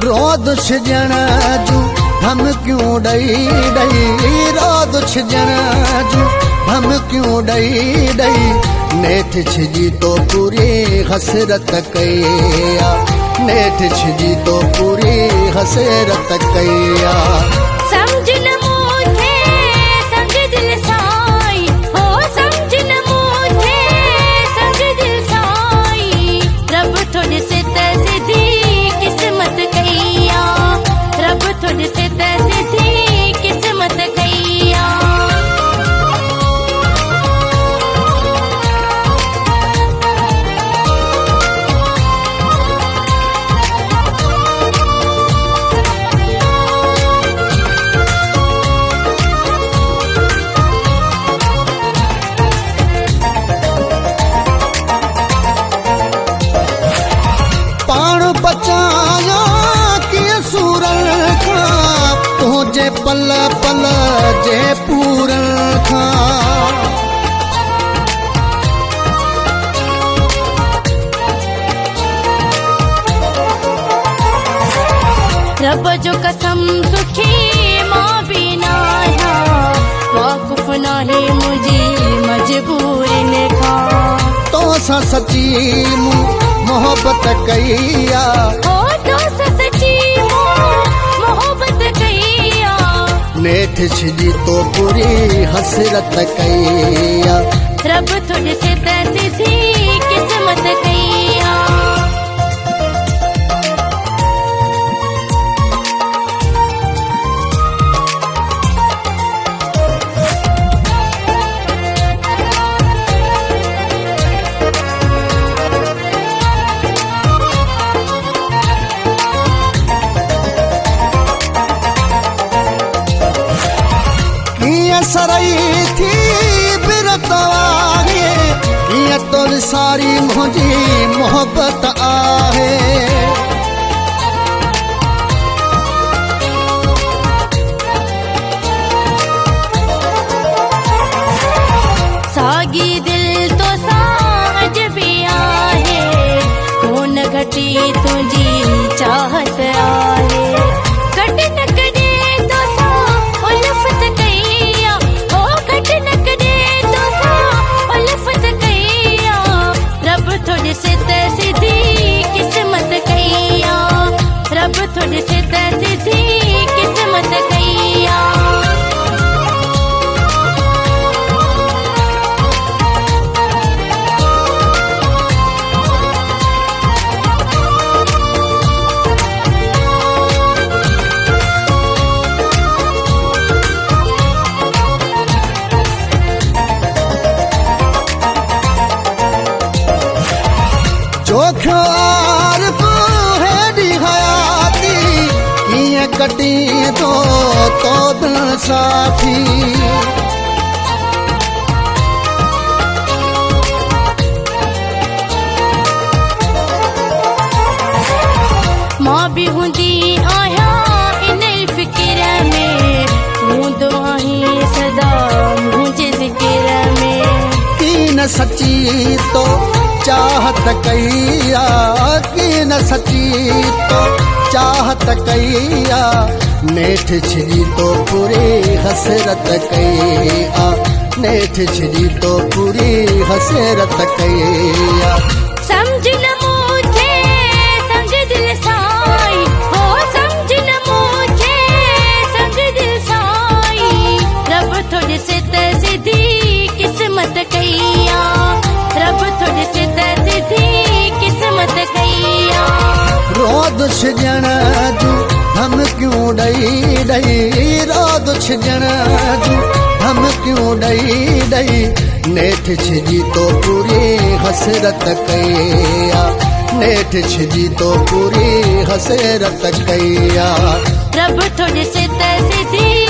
रोद छिजण जूं धमकियूं ॾई ॾई रोद छिजण जूं धमकियूं ॾई ॾई नेठ छिजी तो पूरी हसरत कई आ नेठ छिजी तो पूरी हसरत कई आ समझ न मुझे समझ दिल साई हो समझ न मुझे समझ दिल साई रब थोड़े से तैसी किस्मत कईया रब थोड़े से तैसी किस्मत कईया बचाया कि सूरन खां तुझे पल पल जे पूरन खां रब जो कसम सुखी मां भी नाया वाकुफ नाहे मुझी मजबूरन खां तो सा सची मोहब्बत कईया ओ तो सच्ची मोहब्बत कईया नेठ छिजी तो पूरी हसरत कईया रब थोड़े से तैसी थी किस्मत कईया सरई थी बिरतवागे ये तो सारी मुझी मोहब्बत आहे सागी दिल तो साज भी आहे कौन घटी तुझी चाहत आहे कट न करे तो सा उल्फत कईया ओ कट न करे तो सा उल्फत कईया रब थोड़े से तैसी थी किस्मत कईया रब थोड़े से तैसी थी किस्मत कईया जोखियो आरिफ हेॾी हयाती कीअं कटी तो दिल साथी मां भी हूंदी आहियां इन फिक्र में हूंदो आहीं सदा मुंहिंजे ज़िक्र में की न सची तो चाहत कईया की न सची तो चाहत कईया नेठ छिजी तो पूरी हसरत कईया नेठ छिजी तो पूरी हसरत कईया समझ न मुझे समझ दिल साई हो समझ न मुझे समझ दिल साई रब थोड़े से तैसी थी किस्मत कईया रब थोड़े से तैसी थी किस्मत कईया रोद छिजण जूं धमकियूं ॾई ॾई रोद छिजण जूं धमकियूं ॾई ॾई नेठ छिजी तो पूरी हसरत कईया नेठ छिजी तो पूरी हसरत कईया रब थोड़े से तैसी थी